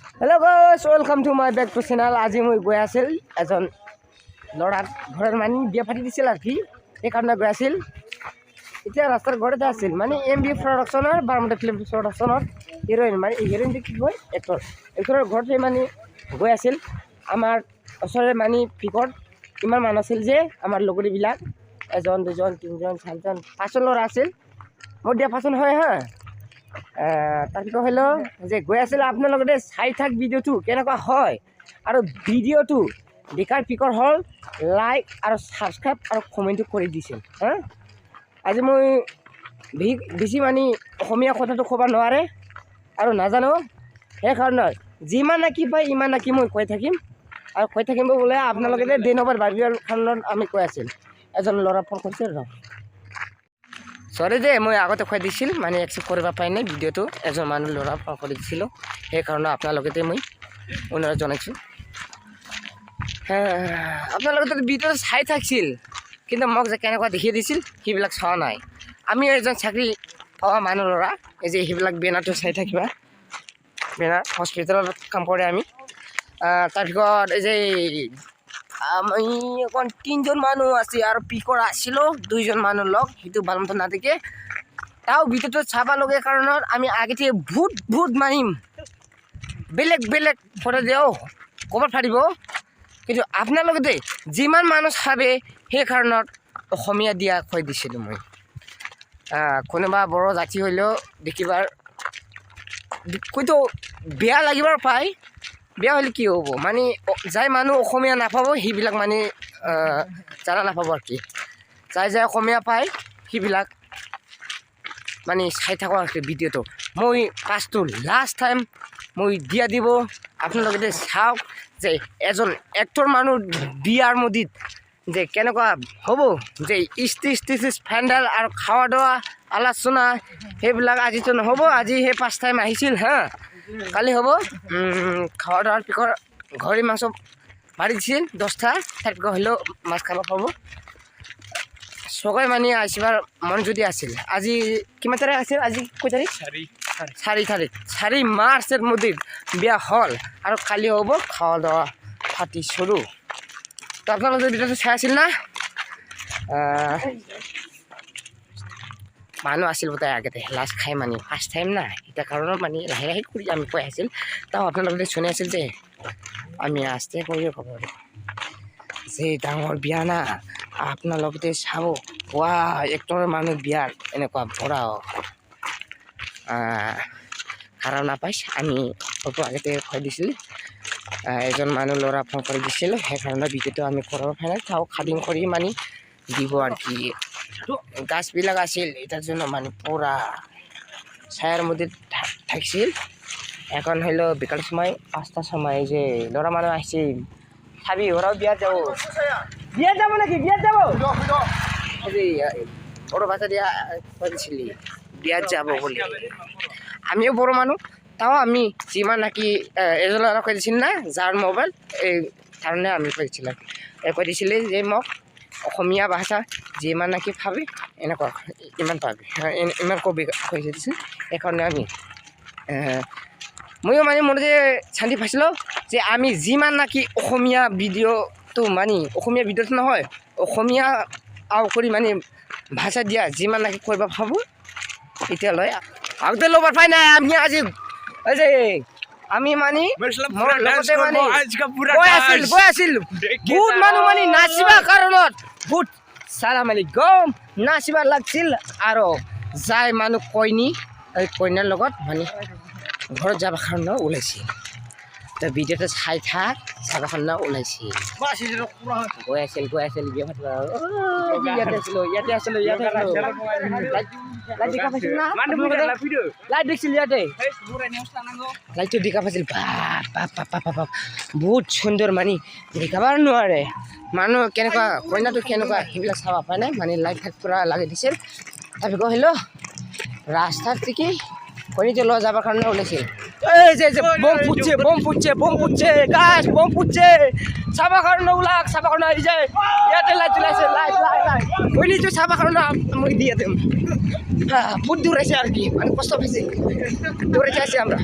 Hello guys, welcome to my back to channel. আজি মই গৈ আছিল এজন লৰাৰ ঘৰৰ মানে বিয়া পাতি দিছিল আৰু কি এই কাৰণে গৈ আছিল এতিয়া ৰাস্তাৰ ঘৰতে আছিল মানে এমবি প্ৰডাকশনৰ বাৰমুদা ফিল্ম প্ৰডাকশনৰ হিৰোইন মানে হিৰোইন কি কয় এক্টৰৰ ঘৰতে মানে গৈ আছিল আমাৰ ওচৰৰে মানে পিকত ইমান মানুহ আছিল যে আমাৰ লগৰীবিলাক এজন দুজন তিনিজন চাৰিজন পাঁচজন ল'ৰা আছিল মোৰ দিয়া পাঁচজন হয় হা তাৰপিছত হলো যে গৈ আছিল আপোনালোকে চাই থাক ভিডিঅ'টো কেনেকুৱা হয় আৰু ভিডিঅ'টো দেখাৰ পিকৰ হ'ল লাইক আৰু ছাবস্ক্ৰাইব আৰু কমেণ্টটো কৰি দিছিল হা আজি মই বেছি মানে অসমীয়া কথাটো ক'ব নোৱাৰে আৰু নাজানো সেইকাৰণে যিমান নাকি পায় ইমান নাকি মই কৈ থাকিম আৰু কৈ থাকিব বোলে আপোনালোকে ডে নম্বৰ বাৰ্বিখনত আমি কৈ আছিল এজন ল'ৰা ফোন কৰিছিল ৰ সৰি যে মই আগতে কৈ দিছিল মানে একসেপ্ট কৰিব পাই নাই ভিডিঅ'টো এজন মানুহ ল'ৰা ফোন কৰি দিছিলোঁ সেইকাৰণে আপোনালোকে মই অনুৰোধ জনাইছোঁ আপোনালোকে ভিডিঅ'টো চাই থাকিছিল কিন্তু মোক যে কেনেকুৱা দেখিয়ে দিছিল সেইবিলাক চোৱা নাই আমি এজন চাকৰি পোৱা মানুহ ল'ৰা এই যে সেইবিলাক বেনাৰটো চাই থাকিবা বেনাৰ হস্পিটেলত কাম কৰে আমি তাৰপিছত এই যে আমি এখন তিনজন মানুহ আছে আৰু পিকৰ আছিলো দুইজন মানুহ লগ সেইটো ভালমতো নাথাকে তাও ভিডিঅ'টো চাবা লগে কাৰণত আমি আগতে ভূত মাৰিম বেলেগ বেলেগ ফটো দিও ক'ব পাৰিব কিন্তু আপোনালোকে যিমান মানুহ চাবে সেই কাৰণত অসমীয়া দিয়া কৈ দিছিলোঁ মই কোনোবা বড়ো জাতি হ'লেও দেখিবাৰ কৈতো বেয়া লাগিবাৰ পায় বেয়া হ'লে কি হ'ব মানে যাই মানুহ অসমীয়া নাপাব সেইবিলাক মানে জানা নাপাব আৰু কি যাই অসমীয়া পায় সেইবিলাক মানে চাই থাকোঁ আৰু ভিডিঅ'টো মই ফাৰ্ষ্টটো লাষ্ট টাইম মই দিয়া দিব আপোনালোকে চাওক যে এজন এক্টৰ মানুহ বিয়াৰ মদিত যে কেনেকুৱা হ'ব যে ষ্টেজ ফেণ্ডেল আৰু খাৱা দোৱা আলোচনা সেইবিলাক আজিতো নহ'ব আজি সেই ফাৰ্ষ্ট টাইম আহিছিল হা কালি হ'ব খাওয়া দাওয়ার পিকর ঘরে মাছ বাড়ি দিছিল 10টা তারপর হলেও মাছ খাব পাব সবাই মানে আসবার মন যদি আছিল আজি কিমান তারিখ আছিল আজি কয় তারিখ 4 মার্চের মধ্যে বিয়া হল আৰু কালি হ'ব খাওয়া দাওয়া পাতি শুরু তো আপনারা ভিডিওটো চাই আছিল না মানুহ আছিল বোধহয় আগতে লাষ্ট খাই মানে ফাৰ্ষ্ট টাইম না এটা কাৰণত মানে লাহে লাহে কৰি আমি কৈ আছিল তাও আপোনালোকে শুনি আছিল যে আমি আস্তে কৰি ক'ব যে ডাঙৰ বিয়া না আপোনালোকে চাব ৱা এক্টৰৰ মানুহ বিয়াৰ এনেকুৱা ভৰা খাৰা নাপাইছ আমি অটো আগতে কৈ দিছিল এজন মানুহ ল'ৰা ফোন কৰি দিছিল সেইকাৰণে ভিডিঅ'টো আমি কৰিব পৰা নাই তাও খাদিং কৰি মানে দিব আৰু কি গাছবিলাক আছিল এটার জন্য মানে পুরা ছায়ার মধ্যে থাকছিল এখন হইল বিকাল সময় 5টার সময় যে লড়া মানুষ আসছিল খাবি ওরাও বিয়ার যাবো নাকি বিয়ার যাবো বড় বাচ্চা দিয়া বলছিলি বিয়ার যাবো বলে আমিও বড় মানুষ তাও আমি যিমান নাকি এজন ল'ৰা কৈ দিছিল না যাৰ মোবাইল এই কাৰণে আমি কৈছিলাম কৈ দিছিলে যে মোক অসমীয়া ভাষা যিমান নাকি ভাবে এনেকুৱা ইমান পাবি ইমান কবি কৈ দিছিল সেইকাৰণে আমি ময়ো মানে মোৰ যে শান্তি পাইছিলোঁ যে আমি যিমান নাকি অসমীয়া ভিডিঅ'টো মানে অসমীয়া ভিডিঅ'টো নহয় অসমীয়া আও কৰি মানে ভাষা দিয়া যিমান নাকি কৰিব ভাবোঁ এতিয়ালৈ আগতে ল'ব পাই নাই আমি আজি যে আমি মানে মোৰ লগতে মানে গৈ আছিল বহুত মানুহ মানে নাচিবা কাৰণত বহুত সালাম আলাইকুম নাচিবা লাগছিল আৰু যাই মানুহ কইনী কইনাৰ লগত মানে ঘৰত যাব কাৰণে ওলাইছিল তো ভিডিঅ'টো চাই থাক যাব কাৰণে ওলাইছিল গৈ আছিল বিয়া পাতিব ইয়াতে আছিলোঁ লাইট দেখা পাইছিল না লাইট দেখিছিল ইয়াতে লাইটটো দেখা পাইছিল বাপ বহুত সুন্দৰ মানে দেখাবাৰ নোৱাৰে মানুহ কেনেকুৱা কইনাটো কেনেকুৱা সেইবিলাক চাব পাই নাই মানে লাইট পূৰা লাগি দিছিল তাৰপিছত আহিলোঁ ৰাস্তাৰ থেকে কইনাটো লৈ যাবৰ কাৰণে ওলাইছিল এই যে বম ফুটছে গাছ বম ফুটছে চাবৰ কাৰণে ওলাক চাবৰ কাৰণে আহি যায় ইয়াতে লাইট জ্বলাইছে লাইট কইনাটো চাবৰ কাৰণে মই দি দিম বহুত দূৰ আছে আৰু কি মানে কষ্ট পাইছে দৌড়ে যাচ্ছি আমৰা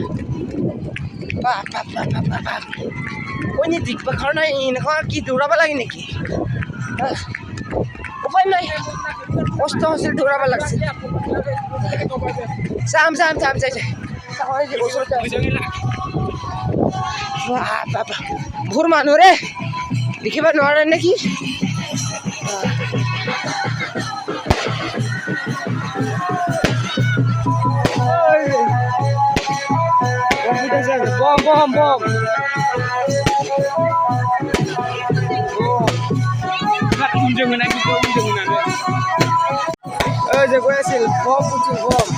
কোনে দেখবা খাৰ নাই এনেকুৱা কি দৌৰাব লাগে নেকি উপায় নাই কষ্ট হৈছিল দৌৰাব লাগিছিল যাম ভোৰ মানুহ ৰে দেখিব নোৱাৰে নেকি bom unjungan lagi ke unjungan jago hasil bom pucuk bom